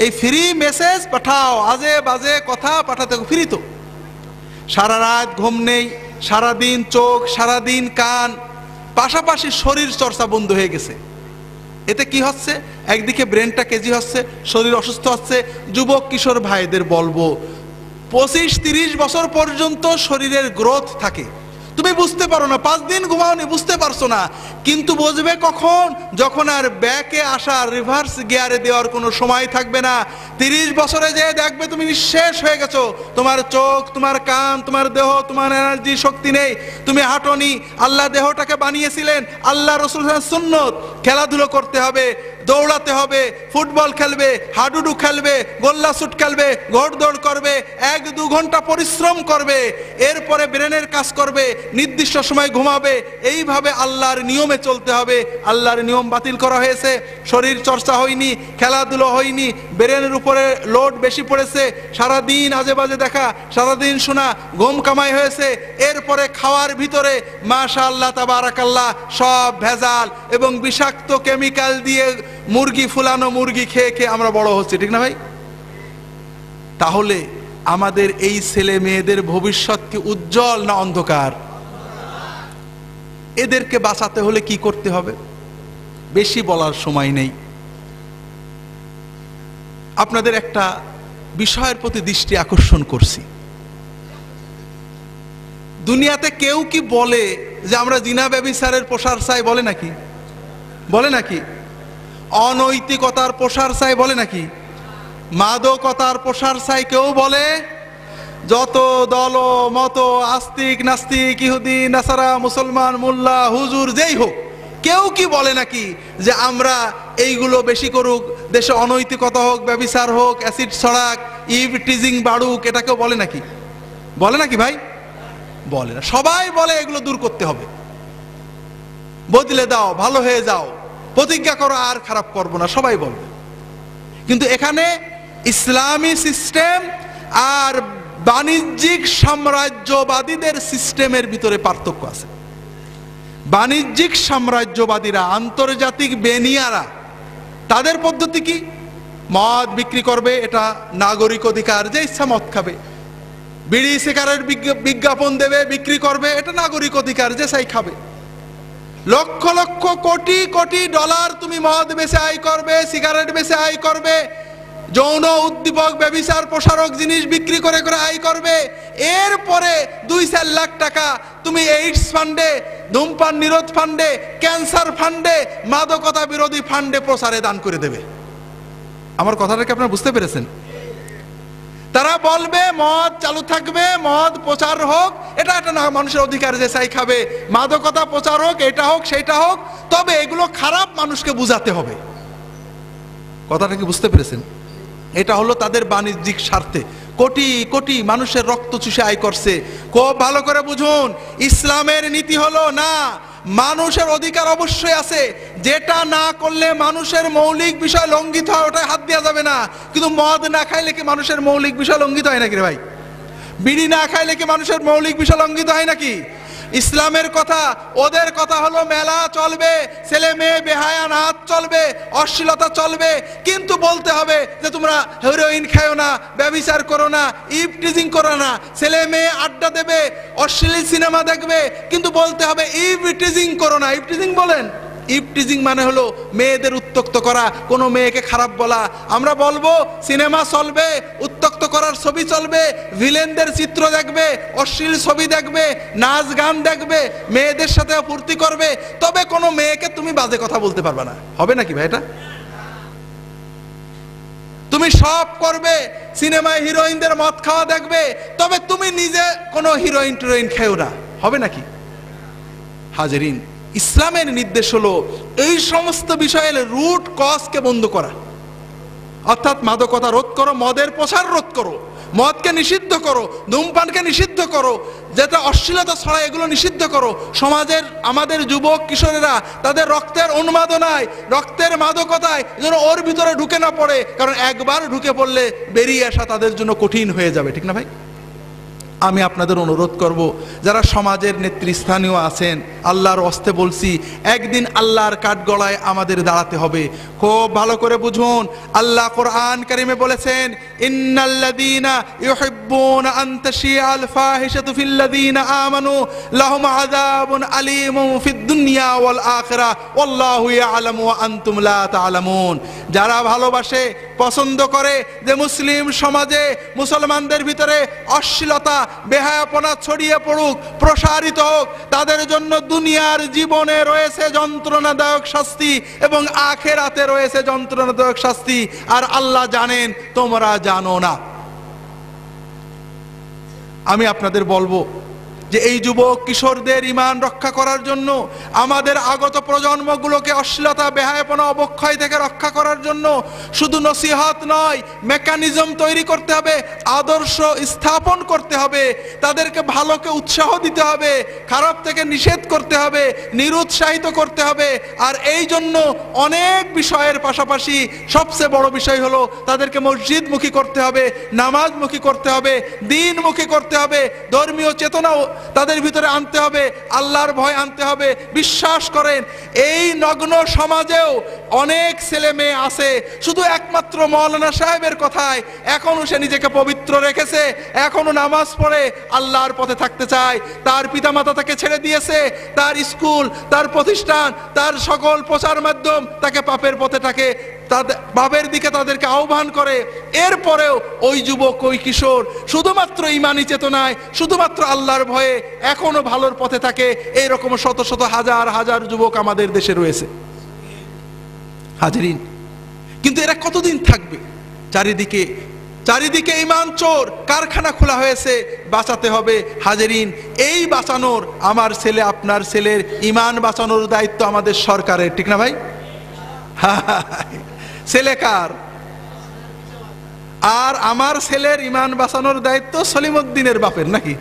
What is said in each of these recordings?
এই free message পাঠাও, আজে বাজে কথা পাঠাতে ফ্রি তো। সারা রাত ঘুম নেই, সারাদিন চোখ, সারাদিন কান, পাশাপাশি শরীর চর্চা বন্ধ হয়ে গেছে। এতে কি হচ্ছে? একদিকে ব্রেনটা কেজি হচ্ছে, শরীর অসুস্থ হচ্ছে। যুবক কিশোর ভাইদের বলবো 25-30 বছর পর্যন্ত শরীরের গ্রোথ থাকে। তুমি বুঝতে পারো না, 5 দিন ঘুমাওনি, বুঝতে পারছো না, কিন্তু বুঝবে কখন? যখন আর ব্যাকে আসা, রিভার্স গিয়ারে দেওয়ার কোনো সময় থাকবে না। 30 বছরে যে দেখবে তুমি নিঃশেষ হয়ে গেছো, তোমার চোখ, তোমার কান, তোমার দেহ, তোমার এনার্জি, শক্তি নেই, তুমি হাঁটনি। আল্লাহ দেহটাকে বানিয়েছিলেন, আল্লাহ রাসূলের সুন্নত, খেলাধুলো করতে হবে, দৌড়াতে হবে, ফুটবল খেলবে, হাডুডু খেলবে, গোল্লা শুট খেলবে, ঘোড়দৌড় করবে, 1-2 ঘন্টা পরিশ্রম করবে, এরপরে ব্রেনের কাজ করবে, নির্দিষ্ট সময় ঘুমাবে। এইভাবে আল্লাহর নিয়মে চলতে হবে। আল্লাহর নিয়ম বাতিল করা হয়েছে, শরীর চর্চা হয়নি, খেলাধুলো হয়নি, ব্রেনের উপরে লোড বেশি পড়েছে, সারাদিন আজে বাজে দেখা, সারাদিন শোনা, ঘুম কামাই হয়েছে। এরপরে খাওয়ার ভিতরে মাশাআল্লাহ তাবারাকাল্লাহ সব ভেজাল এবং বিষাক্ত কেমিক্যাল দিয়ে মুরগি, ফুলানো মুরগি খেয়ে খেয়ে আমরা বড় হচ্ছি, ঠিক না ভাই? তাহলে আমাদের এই ছেলে মেয়েদের ভবিষ্যৎ কি উজ্জ্বল না অন্ধকার? এদেরকে বাঁচাতে হলে কি করতে হবে? বেশি বলার সময় নেই। আপনাদের একটা বিষয়ের প্রতি দৃষ্টি আকর্ষণ করছি। দুনিয়াতে কেউ কি বলে যে আমরা জিনা ব্যভিচারের প্রসার চাই? বলে নাকি? বলে নাকি? অনৈতিকতার প্রসার চাই? বলে নাকি? মাদকতার প্রসার চাই কেউ বলে? যত দল মত, আস্তিক নাস্তিক, ইহুদি নাসারা, মুসলমান, মোল্লা, হুজুর, যেই হোক, কেউ কি বলে নাকি যে আমরা এইগুলো বেশি করুক, দেশে অনৈতিকতা হোক, ব্যভিচার হোক, অ্যাসিড ছড়াক, ইভ টিজিং বাড়ুক? এটা কেউ বলে নাকি? বলে নাকি ভাই? বলে না। সবাই বলে এগুলো দূর করতে হবে, বদলে দাও, ভালো হয়ে যাও, প্রতিজ্ঞা করো আর খারাপ করবো না, সবাই বলবে। কিন্তু এখানে ইসলামী সিস্টেম আর বাণিজ্যিক সাম্রাজ্যবাদীদের সিস্টেমের ভিতরে পার্থক্য আছে। বাণিজ্যিক সাম্রাজ্যবাদীরা, আন্তর্জাতিক বেনিয়ারা, তাদের পদ্ধতি কি? মদ বিক্রি করবে, এটা নাগরিক অধিকার, যে ইচ্ছা মদ খাবে। বিড়ি সিগারেট বিজ্ঞাপন দেবে, বিক্রি করবে, এটা নাগরিক অধিকার, যে চাই খাবে। লক্ষ লক্ষ কোটি কোটি ডলার তুমি মদ বেচে আয় করবে, সিগারেট বেচে আয় করবে, যৌন উদ্দীপক, ব্যভিচার প্রসারক জিনিস বিক্রি করে করে আয় করবে। এরপরে 2-4 লাখ টাকা তুমি এইডস ফান্ডে, ধূমপান নিরোধ ফান্ডে, ক্যান্সার ফান্ডে, মাদকতা বিরোধী ফান্ডে প্রচারে দান করে দেবে। আমার কথাটা কি আপনারা বুঝতে পেরেছেন? তারা বলবে মদ চালু থাকবে, মদ প্রচার হোক, এটা একটা না মানুষের অধিকার, যে চাই খাবে। মাদকতা প্রচার হোক, এটা হোক সেটা হোক, তবে এগুলো খারাপ, মানুষকে বুঝাতে হবে। কথাটা কি বুঝতে পেরেছেন? এটা হলো তাদের বাণিজ্যিক স্বার্থে কোটি কোটি মানুষের রক্ত চুষে আয় করছে। খুব ভালো করে বুঝুন, ইসলামের নীতি হলো না, মানুষের অধিকার অবশ্যই আছে, যেটা না করলে মানুষের মৌলিক বিষয় লঙ্ঘিত হয় ওটাই হাত দেওয়া যাবে না। কিন্তু মদ না খাইলে কি মানুষের মৌলিক বিষয় লঙ্ঘিত হয় নাকি রে ভাই? বিড়ি না খাইলে কি মানুষের মৌলিক বিষয় লঙ্ঘিত হয় নাকি? ইসলামের কথা, ওদের কথা হলো মেলা চলবে, ছেলে মেয়ে বেহায়া নাচ চলবে, অশ্লীলতা চলবে, কিন্তু বলতে হবে যে তোমরা হেরোইন খাও না, ব্যভিচার করো না, ইভ টিজিং করো না। ছেলে মেয়ে আড্ডা দেবে, অশ্লীল সিনেমা দেখবে, কিন্তু বলতে হবে ইভ টিজিং করো না। ইভ টিজিং বলেন? ইভ টিজিং মানে হলো মেয়েদের উত্তক্ত করা, কোনো মেয়েকে খারাপ বলা। আমরা বলবো সিনেমা চলবে, উত্তক্ত করার ছবি চলবে, ভিলেনদের চিত্র দেখবে, অশ্লীল ছবি দেখবে, নাচ গান দেখবে, মেয়েদের সাথে ফুর্তি করবে, তবে কোনো মেয়েকে তুমি বাজে কথা বলতে পারবে না। হবে নাকি ভাই এটা? তুমি সব করবে, সিনেমায় হিরোইনদের মদ খাওয়া দেখবে, তবে তুমি নিজে কোনো হিরোইন টিরোইন খেও না। হবে নাকি? হাজেরিন, ইসলামের নির্দেশ হলো এই সমস্ত বিষয়ের রুট কজকে বন্ধ করা, অর্থাৎ মাদকতা রোধ করো, মদের প্রসার রোধ করো, মদকে নিষিদ্ধ করো, ধূমপানকে নিষিদ্ধ করো, যেটা অশ্লীলতা ছড়ায় এগুলো নিষিদ্ধ করো। সমাজের আমাদের যুবক কিশোরেরা তাদের রক্তের উন্মাদনায়, রক্তের মাদকতায় যেন ওর ভিতরে ঢুকে না পড়ে, কারণ একবার ঢুকে পড়লে বেরিয়ে আসা তাদের জন্য কঠিন হয়ে যাবে, ঠিক না ভাই? আমি আপনাদের অনুরোধ করব, যারা সমাজের নেতৃস্থানীয় আছেন, আল্লাহর ওয়াস্তে বলছি, একদিন আল্লাহর কাঠগড়ায় আমাদের দাঁড়াতে হবে। খুব ভালো করে বুঝুন, আল্লাহ কোরআন কারিমে বলেছেন, ইন্নাল্লাযীনা ইউহিব্বুনা আন তাশিআল ফাহিশাতু ফিল্লাযীনা আমানু লাহুম আযাবুন আলীমুন ফিদ দুনিয়া ওয়াল আখিরাহ ওয়াল্লাহু ইয়ালামু ওয়া আনতুম লা তা'লামুন। যারা ভালোবাসে, পছন্দ করে যে মুসলিম সমাজে, মুসলমানদের ভিতরে অশ্লীলতা, বেহায়াপনা ছড়িয়ে পড়ুক, প্রসারিত হোক, তাদের জন্য দুনিয়ার জীবনে রয়েছে যন্ত্রণাদায়ক শাস্তি এবং আখিরাতে রয়েছে যন্ত্রণাদায়ক শাস্তি। আর আল্লাহ জানেন, তোমরা জানো না। আমি আপনাদের বলবো যে এই যুবক কিশোরদের ঈমান রক্ষা করার জন্য, আমাদের আগত প্রজন্মগুলোকে অশ্লীলতা, বেহায়াপনা, অবক্ষয় থেকে রক্ষা করার জন্য শুধু নসিহত নয়, মেকানিজম তৈরি করতে হবে, আদর্শ স্থাপন করতে হবে, তাদেরকে ভালোকে উৎসাহ দিতে হবে, খারাপ থেকে নিষেধ করতে হবে, নিরুৎসাহিত করতে হবে। আর এই জন্য অনেক বিষয়ের পাশাপাশি সবচেয়ে বড় বিষয় হলো তাদেরকে মসজিদমুখী করতে হবে, নামাজমুখী করতে হবে, দ্বীনমুখী করতে হবে, ধর্মীয় চেতনাও তাদের ভিতরে আনতে হবে, আল্লাহর ভয় আনতে হবে। বিশ্বাস করেন, এই নগ্ন সমাজেও অনেক ছেলে মেয়ে আছে শুধু একমাত্র মাওলানা সাহেবের কথায় এখনো সে নিজেকে পবিত্র রেখেছে, এখনো নামাজ পড়ে আল্লাহর পথে থাকতে চায়। তার পিতামাতা তাকে ছেড়ে দিয়েছে, তার স্কুল, তার প্রতিষ্ঠান, তার সকল প্রচার মাধ্যম তাকে পাপের পথে থাকে, তাদের পাপের দিকে তাদেরকে আহ্বান করে। এরপরেও ওই যুবক, ওই কিশোর শুধুমাত্র ঈমানি চেতনায়, শুধুমাত্র আল্লাহর ভয়ে এখনো ভালোর পথে থাকে। এইরকম শত শত হাজার হাজার যুবক আমাদের দেশে রয়েছে, হাজিরিন। কিন্তু এরা কতদিন থাকবে? চারিদিকে ঈমান চোর কারখানা খোলা হয়েছে, বাঁচাতে হবে। হাজিরিন, এই বাঁচানোর, আমার ছেলে, আপনার ছেলের ঈমান বাঁচানোর দায়িত্ব আমাদের সরকারের, ঠিক না ভাই? ছেলে কার? আর আমার ছেলের ঈমান বাঁচানোর দায়িত্ব সলিমউদ্দিনের বাপের, নাকি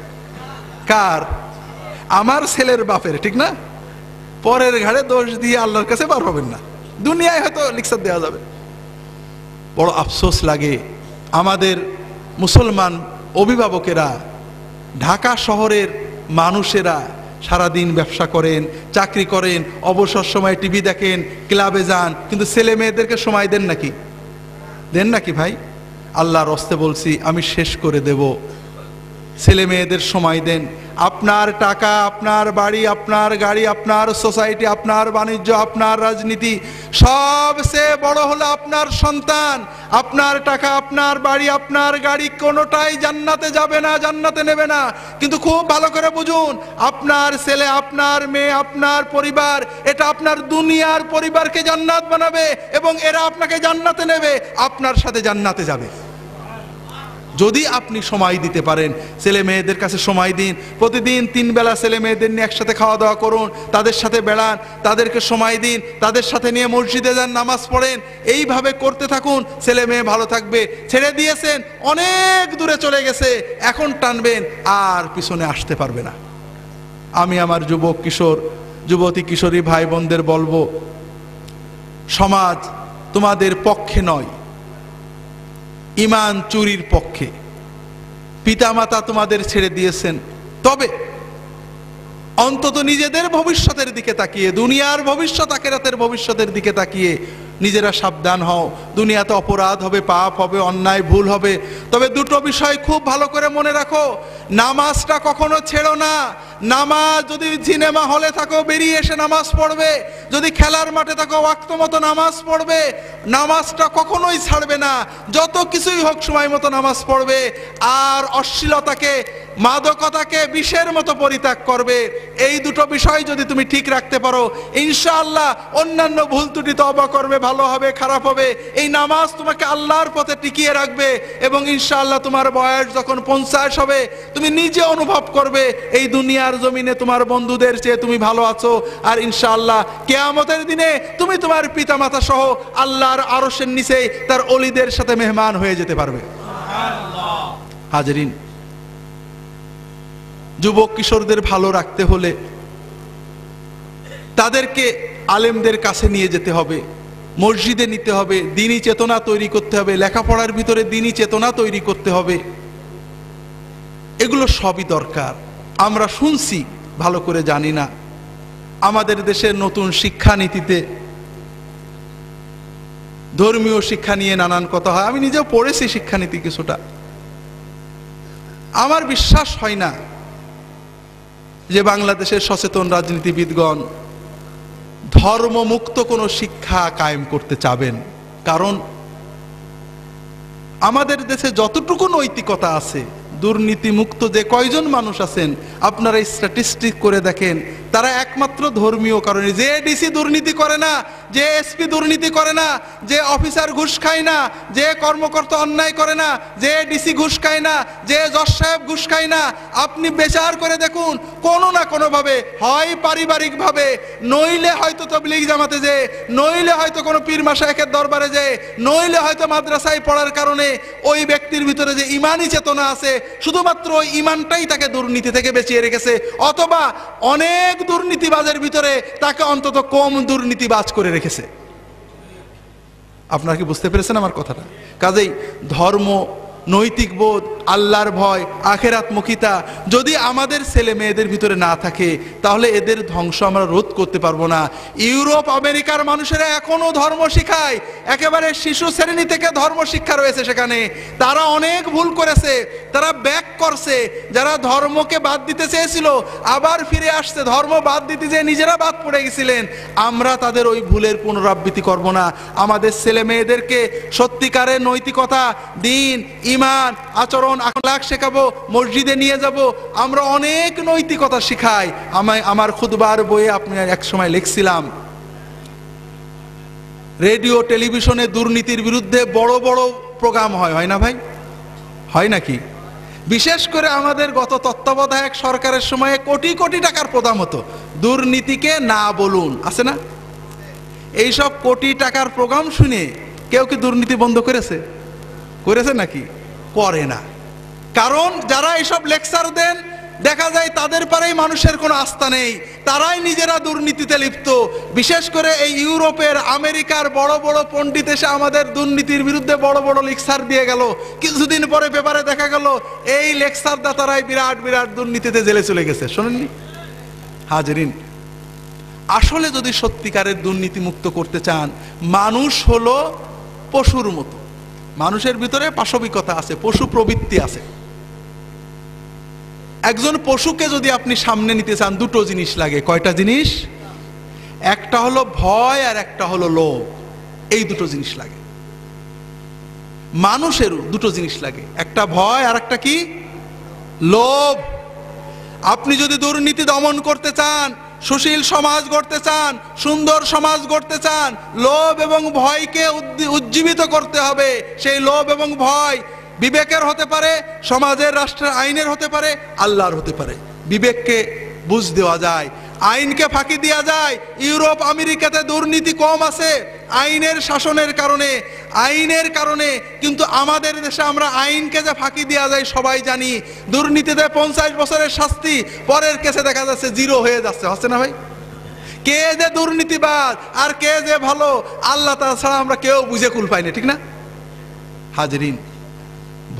কার? আমার ছেলের বাপের, ঠিক না? পরের ঘাড়ে দোষ দিয়ে আল্লাহর কাছে পার হবেন না। দুনিয়ায় হয়তো লিখসার দেওয়া যাবে। বড় আফসোস লাগে, আমাদের মুসলমান অভিভাবকেরা, ঢাকা শহরের মানুষেরা সারাদিন ব্যবসা করেন, চাকরি করেন, অবসর সময় টিভি দেখেন, ক্লাবে যান, কিন্তু ছেলে মেয়েদেরকে সময় দেন নাকি? দেন নাকি ভাই? আল্লাহর হস্তে বলছি, আমি শেষ করে দেব। ছেলে মেয়েদের সময় দেন। আপনার টাকা, আপনার বাড়ি, আপনার গাড়ি, আপনার সোসাইটি, আপনার বাণিজ্য, আপনার রাজনীতি, সবচেয়ে বড় হলো আপনার সন্তান। আপনার টাকা, আপনার বাড়ি, আপনার গাড়ি কোনোটাই জান্নাতে যাবে না, জান্নাতে নেবে না। কিন্তু খুব ভালো করে বুঝুন, আপনার ছেলে, আপনার মেয়ে, আপনার পরিবার, এটা আপনার দুনিয়ার পরিবারকে জান্নাত বানাবে এবং এরা আপনাকে জান্নাতে নেবে, আপনার সাথে জান্নাতে যাবে। যদি আপনি সময় দিতে পারেন, ছেলে মেয়েদের কাছে সময় দিন। প্রতিদিন 3 বেলা ছেলে মেয়েদের নিয়ে একসাথে খাওয়া দাওয়া করুন, তাদের সাথে বেড়ান, তাদেরকে সময় দিন, তাদের সাথে নিয়ে মসজিদে যান, নামাজ পড়েন। এইভাবে করতে থাকুন, ছেলে মেয়ে ভালো থাকবে। ছেড়ে দিয়েছেন, অনেক দূরে চলে গেছে, এখন টানবেন, আর পিছনে আসতে পারবে না। আমি আমার যুবক কিশোর, যুবতী কিশোরী ভাই বোনদের বলবো, সমাজ তোমাদের পক্ষে নয়, ঈমান চুরির পক্ষে। পিতামাতা তোমাদের ছেড়ে দিয়েছেন, তবে অন্তত নিজেদের ভবিষ্যতের দিকে তাকিয়ে, দুনিয়ার ভবিষ্যৎ, আখিরাতের ভবিষ্যতের দিকে তাকিয়ে নিজেরা সাবধান হও। দুনিয়াতে অপরাধ হবে, পাপ হবে, অন্যায় ভুল হবে, তবে দুটো বিষয় খুব ভালো করে মনে রাখো। নামাজটা কখনো ছেড়ো না। নামাজ, যদি সিনেমা হলে থাকো বেরিয়ে এসে নামাজ পড়বে, যদি খেলার মাঠে থাকো ওয়াক্ত মতো নামাজ পড়বে, নামাজটা কখনোই ছাড়বে না। যত কিছুই হোক সময় মতো নামাজ পড়বে। আর অশ্লীলতাকে, মাদকতাকে বিষের মতো পরিত্যাগ করবে। এই দুটো বিষয় যদি তুমি ঠিক রাখতে পারো, ইনশাআল্লাহ অন্যান্য ভুল ত্রুটি তওবা করবে, ভালো হবে, খারাপ হবে, এই নামাজ তোমাকে আল্লাহর পথে টিকিয়ে রাখবে। এবং ইনশাআল্লাহ তোমার বয়স যখন 50 হবে, তুমি নিজে অনুভব করবে এই দুনিয়ার জমিনে তোমার বন্ধুদের চেয়ে তুমি ভালো আছো। আর ইনশাআল্লাহ কিয়ামতের দিনে তুমি তোমার পিতামাতা সহ আল্লাহর আরশের নিচে তার ওলিদের সাথে মেহমান হয়ে যেতে পারবে। হাজিরিন, যুবক কিশোরদের ভালো রাখতে হলে তাদেরকে আলেমদের কাছে নিয়ে যেতে হবে, মসজিদে নিতে হবে, দ্বীনি চেতনা তৈরি করতে হবে, লেখাপড়ার ভিতরে দ্বীনি চেতনা তৈরি করতে হবে। এগুলো সবই দরকার। আমরা শুনছি, ভালো করে জানি না। আমাদের দেশের নতুন শিক্ষানীতিতে ধর্মীয় শিক্ষা নিয়ে নানান কথা হয়। আমি নিজেও পড়েছি শিক্ষানীতি কিছুটা। আমার বিশ্বাস হয় না যে বাংলাদেশের সচেতন রাজনীতিবিদগণ ধর্মমুক্ত কোনো শিক্ষা কায়েম করতে চাবেন। কারণ আমাদের দেশে যতটুকু নৈতিকতা আছে, দুর্নীতিমুক্ত যে কয়জন মানুষ আছেন আপনারা স্ট্যাটিস্টিক করে দেখেন, তারা একমাত্র ধর্মীয় কারণে। যে ডিসি দুর্নীতি করে না, যে এসপি দুর্নীতি করে না, যে অফিসার ঘুষ খায় না, যে কর্মকর্তা অন্যায় করে না, যে ডিসি ঘুষ খায় না, যে জজ সাহেব ঘুষ খায় না, আপনি বিচার করে দেখুন কোনো না কোনোভাবে, হয় পারিবারিকভাবে, নইলে হয়তো তাবলীগ জামাতে যে, নইলে হয়তো কোনো পীর মাশায়েখের দরবারে যে, নইলে হয়তো মাদ্রাসায় পড়ার কারণে ওই ব্যক্তির ভিতরে যে ইমানি চেতনা আছে, শুধুমাত্র ওই ইমানটাই তাকে দুর্নীতি থেকে বাঁচিয়ে রেখেছে, অথবা অনেক দুর্নীতিবাজের ভিতরে তাকে অন্তত কম দুর্নীতিবাজ করে রেখেছে। আপনারা কি বুঝতে পেরেছেন আমার কথাটা? কাজেই ধর্ম, নৈতিক বোধ, আল্লাহর ভয়, আখেরাতমুখিতা যদি আমাদের ছেলে মেয়েদের ভিতরে না থাকে তাহলে এদের ধ্বংস আমরা রোধ করতে পারবো না। ইউরোপ আমেরিকার মানুষেরা এখনো ধর্ম শিখায়, একেবারে শিশু শ্রেণী থেকে ধর্ম শিক্ষা রয়েছে সেখানে। তারা অনেক ভুল করেছে, তারা ব্যাক করছে। যারা ধর্মকে বাদ দিতে চেয়েছিল আবার ফিরে আসছে, ধর্ম বাদ দিতে যেয়ে নিজেরা বাদ পড়ে গেছিলেন। আমরা তাদের ওই ভুলের পুনরাবৃত্তি করব না। আমাদের ছেলে মেয়েদেরকে সত্যিকারের নৈতিকতা, দ্বীন, ইমান, আচরণ, আখলাক শেখাবো, মসজিদে নিয়ে যাব। আমরা অনেক নৈতিকতা শিখাই। আমার খুতবার বইয়ে আপনি এক সময় লিখছিলাম, রেডিও টেলিভিশনে দুর্নীতির বিরুদ্ধে বড় বড় প্রোগ্রাম হয় না ভাই? হয় নাকি? বিশেষ করে আমাদের গত তত্ত্বাবধায়ক সরকারের সময়ে কোটি কোটি টাকার প্রোগ্রাম হতো, দুর্নীতিকে না বলুন, আছে না? এইসব কোটি টাকার প্রোগ্রাম শুনে কেউ কি দুর্নীতি বন্ধ করেছে? করেছে নাকি? করে না। কারণ যারা এইসব লেকচার দেন দেখা যায় তাদের পারেই মানুষের কোনো আস্থা নেই, তারাই নিজেরা দুর্নীতিতে লিপ্ত। বিশেষ করে এই ইউরোপের, আমেরিকার বড় বড় পণ্ডিত এসে আমাদের দুর্নীতির বিরুদ্ধে বড় বড় লেকচার দিয়ে গেল। কিছুদিন পরে পেপারে দেখা গেল এই লেকচার দাতারাই বিরাট বিরাট দুর্নীতিতে জেলে চলে গেছে। শোনেননি হাজরিন? আসলে যদি সত্যিকারের দুর্নীতি মুক্ত করতে চান, মানুষ হলো পশুর মতো, মানুষের ভিতরে পাশবিকতা আছে, পশু প্রবৃত্তি আছে। একজন পশুকে যদি আপনি সামনে নিতে চান দুটো জিনিস লাগে। কয়টা জিনিস? একটা হলো ভয় আর একটা হলো লোভ। এই দুটো জিনিস লাগে। মানুষেরও দুটো জিনিস লাগে, একটা ভয় আর একটা কি? লোভ। আপনি যদি দুর্নীতি দমন করতে চান, সুশীল সমাজ গড়তে চান, সুন্দর সমাজ গড়তে চান, লোভ এবং ভয়কে উজ্জীবিত করতে হবে। সেই লোভ এবং ভয় বিবেকের হতে পারে, সমাজের, রাষ্ট্রের আইনের হতে পারে, আল্লাহর হতে পারে। বিবেককে বুঝ দেওয়া যায়, আইনকে ফাঁকি দেওয়া যায়। ইউরোপ আমেরিকাতে দুর্নীতি কম আছে আইনের শাসনের কারণে, আইনের কারণে। কিন্তু আমাদের দেশে আমরা আইনকে যে ফাঁকি দেওয়া যায় সবাই জানি। দুর্নীতিতে 50 বছরের শাস্তি, পরের কেসে দেখা যাচ্ছে 0 হয়ে যাচ্ছে। হচ্ছে না ভাই? কে যে দুর্নীতিবাদ আর কে যে ভালো আল্লাহ তাআলা ছাড়া আমরা কেউ বুঝে কুল পাই না, ঠিক না হাজরিন?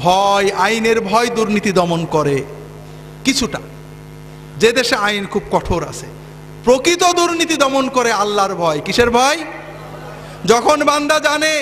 ভয়, আইনের ভয় দুর্নীতি দমন করে কিছুটা। যে দেশে আইন খুব কঠোর আছে, প্রকৃত দুর্নীতি দমন করে আল্লাহর ভয়। কিসের ভয়? যখন বান্দা জানে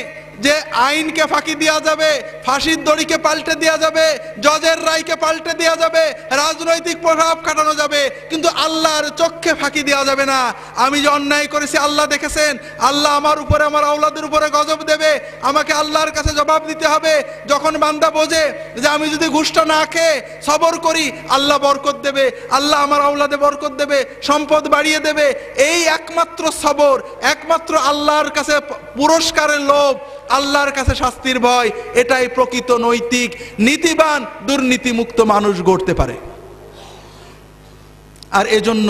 যে আইনকে ফাঁকি দেওয়া যাবে, ফাঁসির দড়িকে পাল্টে দেওয়া যাবে, জজের রায়কে পাল্টে দেওয়া যাবে, রাজনৈতিক প্রভাব খাটানো যাবে, কিন্তু আল্লাহর চোখে ফাঁকি দেওয়া যাবে না। আমি যে অন্যায় করেছি আল্লাহ দেখেছেন, আল্লাহ আমার উপরে, আমার আওলাদের উপরে গজব দেবে, আমাকে আল্লাহর কাছে জবাব দিতে হবে। যখন বান্দা বোঝে যে আমি যদি ঘুষটা না খেয়ে সবর করি আল্লাহ বরকত দেবে, আল্লাহ আমার আওলাদে বরকত দেবে, সম্পদ বাড়িয়ে দেবে, এই একমাত্র সবর, একমাত্র আল্লাহর কাছে পুরস্কারের লোভ, আল্লাহর কাছে শাস্তির ভয়, এটাই প্রকৃত নৈতিক নীতিবান দুর্নীতিমুক্ত মানুষ গড়তে পারে। আর এজন্য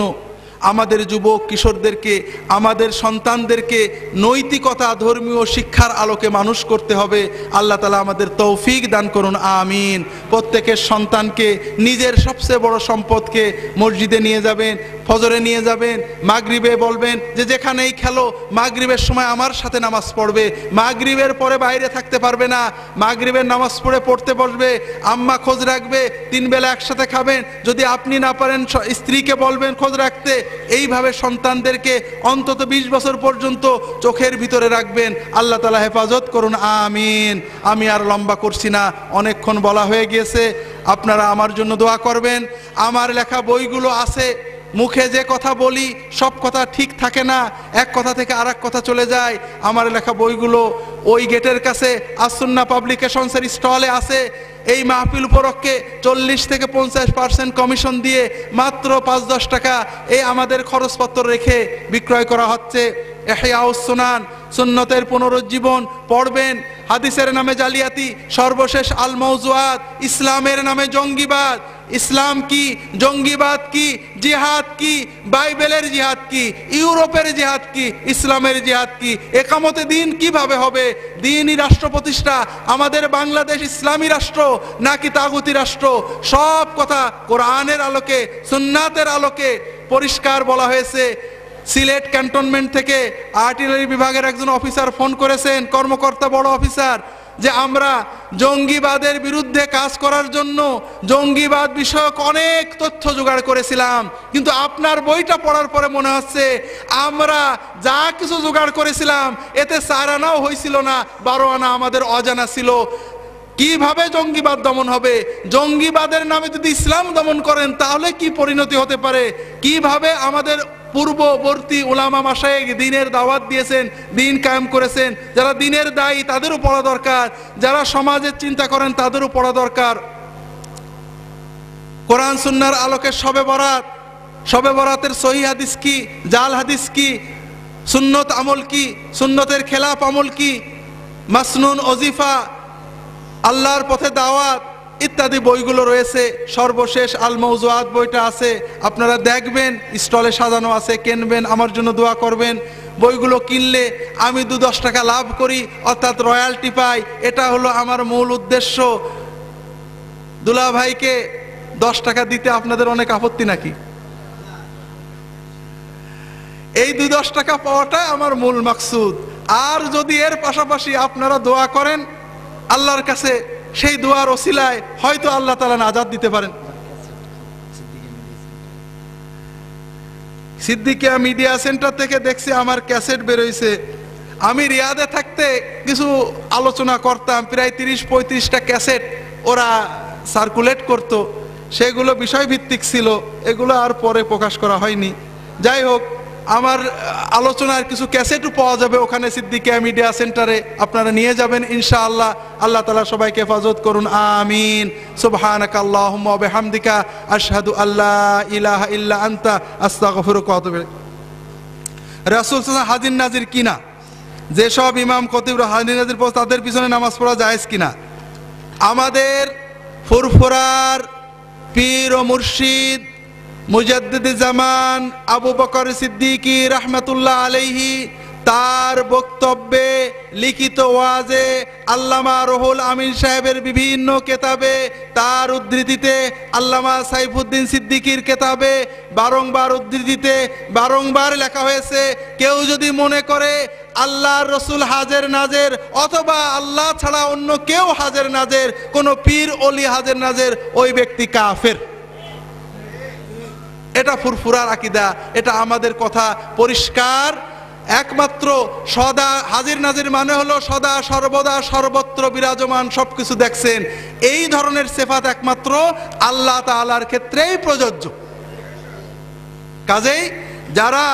আমাদের যুবক কিশোরদেরকে, আমাদের সন্তানদেরকে নৈতিকতা, ধর্মীয় শিক্ষার আলোকে মানুষ করতে হবে। আল্লাহ তাআলা আমাদের তৌফিক দান করুন, আমিন। প্রত্যেকের সন্তানকে নিজের সবচেয়ে বড় সম্পদকে মসজিদে নিয়ে যাবেন, ফজরে নিয়ে যাবেন, মাগরিবে বলবেন যে যেখানেই খেলো মাগরিবের সময় আমার সাথে নামাজ পড়বে, মাগরিবের পরে বাইরে থাকতে পারবে না, মাগরিবের নামাজ পড়তে বসবে, আম্মা খোঁজ রাখবে, 3 বেলা একসাথে খাবেন, যদি আপনি না পারেন স্ত্রীকে বলবেন খোঁজ রাখতে। এইভাবে সন্তানদেরকে অন্তত 20 বছর পর্যন্ত চোখের ভিতরে রাখবেন। আল্লাহ তাআলা হেফাজত করুন, আমিন। আমি আর লম্বা করছি না, অনেকক্ষণ বলা হয়ে গিয়েছে। আপনারা আমার জন্য দোয়া করবেন। আমার লেখা বইগুলো আছে, মুখে যে কথা বলি সব কথা ঠিক থাকে না, এক কথা থেকে আরেক কথা চলে যায়। আমার লেখা বইগুলো ওই গেটের কাছে আসুন্না পাবলিকেশনসের স্টলে আছে। এই মাহফিল উপলক্ষে 40 থেকে 50% কমিশন দিয়ে মাত্র 5-10 টাকা এই আমাদের খরচপত্র রেখে বিক্রয় করা হচ্ছে। ইহয়াউস সুনান, সুন্নতের পুনরুজ্জীবন পড়বেন। হাদিসের নামে জালিয়াতি, সর্বশেষ আল মাউজুআত, ইসলামের নামে জঙ্গিবাদ। ইসলাম কি, জঙ্গিবাদ কি, জিহাদ কি, বাইবেলের জিহাদ কি, ইউরোপের জিহাদ কি, ইসলামের জিহাদ কি, একামতে দিন কিভাবে হবে, দিনই রাষ্ট্র প্রতিষ্ঠা, আমাদের বাংলাদেশ ইসলামী রাষ্ট্র নাকি তাগুতি রাষ্ট্র, সব কথা কোরআনের আলোকে সুন্নাতের আলোকে পরিষ্কার বলা হয়েছে। সিলেট ক্যান্টনমেন্ট থেকে আর্টিলারি বিভাগের একজন অফিসার ফোন করেছেন, কর্মকর্তা, বড় অফিসার, যে আমরা জঙ্গিবাদের বিরুদ্ধে কাজ করার জন্য জঙ্গিবাদ বিষয়ক অনেক তথ্য জোগাড় করেছিলাম, কিন্তু আপনার বইটা পড়ার পরে মনে হচ্ছে আমরা যা কিছু জোগাড় করেছিলাম এতে 4 আনাও হয়েছিল না, 12 আনা আমাদের অজানা ছিল। কিভাবে জঙ্গিবাদ দমন হবে? জঙ্গিবাদের নামে যদি ইসলাম দমন করেন তাহলে কি পরিণতি হতে পারে? কিভাবে আমাদের পূর্ববর্তী উলামা মাশায়েখ দিনের দাওয়াত দিয়েছেন, দিন কায়েম করেছেন, যারা দিনের দায়ী তাদেরও পড়া দরকার, যারা সমাজের চিন্তা করেন তাদেরও পড়া দরকার। কোরআন সুন্নাহর আলোকে শবে বরাতের সহি হাদিস কি, জাল হাদিস কি, সুন্নত আমল কি, সুন্নতের খেলাফ আমল কি, মাসনুন ওজিফা, আল্লাহর পথে দাওয়াত ইত্যাদি বইগুলো রয়েছে। সর্বশেষ আল মাউজুআত বইটা আছে, আপনারা দেখবেন, স্টলে সাজানো আছে, কিনবেন, আমার জন্য দোয়া করবেন। বইগুলো কিনলে আমি 2-10 টাকা লাভ করি, অর্থাৎ রয়্যালটি পাই, এটা হলো আমার মূল উদ্দেশ্য। দুলা ভাইকে 10 টাকা দিতে আপনাদের অনেক আপত্তি নাকি? এই 2-10 টাকা পাওয়াটাই আমার মূল মাকসুদ। আর যদি এর পাশাপাশি আপনারা দোয়া করেন আল্লাহর কাছে, সেই দোয়ার ওসিলায় হয়তো আল্লাহ তাআলা নাজাত দিতে পারেন। সিদ্দিকিয়া মিডিয়া সেন্টার থেকে দেখছি আমার ক্যাসেট বেরোইছে। আমি রিয়াদে থাকতে কিছু আলোচনা করতাম, প্রায় 30-35টা ক্যাসেট ওরা সার্কুলেট করত, সেগুলো বিষয়ভিত্তিক ছিল, এগুলো আর পরে প্রকাশ করা হয়নি। যাই হোক, আমার আলোচনার কিছু ক্যাসেটও পাওয়া যাবে ওখানে সিদ্দিকিয়া মিডিয়া সেন্টারে, আপনারা নিয়ে যাবেন ইনশাআল্লাহ। আল্লাহ তাআলা সবাইকে হেফাজত করুন, আমিন। সুবহানাকা আল্লাহুম্মা ওয়া বিহামদিকা আশহাদু আল্লা ইলাহা ইল্লা আনতা আস্তাগফিরুকা ওয়া আতুবু ইলাইক। রাসূল সাল্লাল্লাহু হাজির নাজির কিনা, যেসব ইমাম খতিব হাজির নাজির পড়ে তাদের পিছনে নামাজ পড়া জায়েজ কিনা? আমাদের ফুরফুরার পীর ও মুর্শিদ মুজাদ্দিদ জামান আবু বকর সিদ্দিকী রাহমাতুল্লাহ আলাইহি তার বক্তব্যে, লিখিত ওয়াজে, আল্লামা রুহুল আমিন সাহেবের বিভিন্ন কেতাবে, তার উদ্ধৃতিতে, আল্লামা সাইফুদ্দিন সিদ্দিকীর কেতাবে বারংবার উদ্ধৃতিতে বারংবার লেখা হয়েছে, কেউ যদি মনে করে আল্লাহর রসুল হাজের নাজের অথবা আল্লাহ ছাড়া অন্য কেউ হাজের নাজের, কোনো পীর অলি হাজের নাজের, ওই ব্যক্তি কাফের। এটা ফুরফুরার আকীদা, এটা আমাদের কথা পরিষ্কার। একমাত্র সদা হাজির নাজির মানে হলো সদা সর্বদা সর্বত্র বিরাজমান, সবকিছু দেখছেন, এই ধরনের সিফাত একমাত্র আল্লাহ তাআলার ক্ষেত্রেই প্রযোজ্য। কাজেই যারা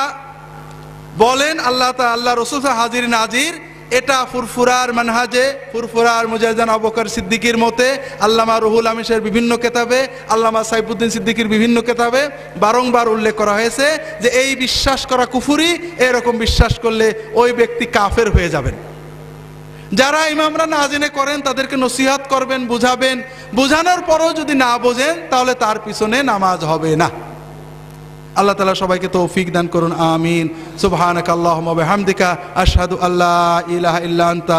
বলেন আল্লাহ রসুল হাজির নাজির, এটা ফুরফুরার মানহাজে, ফুরফুরার মুজাহিদান আবু বকর সিদ্দিকীর মতে, আল্লামা রুহুল আমিন সাহেবের বিভিন্ন কেতাবে, আল্লামা সাইফুদ্দিন সিদ্দিকীর বিভিন্ন কেতাবে বারংবার উল্লেখ করা হয়েছে যে এই বিশ্বাস করা কুফরি, এরকম বিশ্বাস করলে ওই ব্যক্তি কাফের হয়ে যাবেন। যারা ইমামরা না জেনে করেন তাদেরকে নসিহত করবেন, বুঝাবেন, বুঝানোর পরও যদি না বোঝেন তাহলে তার পিছনে নামাজ হবে না। আল্লাহ তাআলা সবাইকে তৌফিক দান করুন, আমিন। সুবহানাকা আল্লাহুম্মা ওয়া বিহামদিকা আশহাদু আল্লা ইলাহা ইল্লা আনতা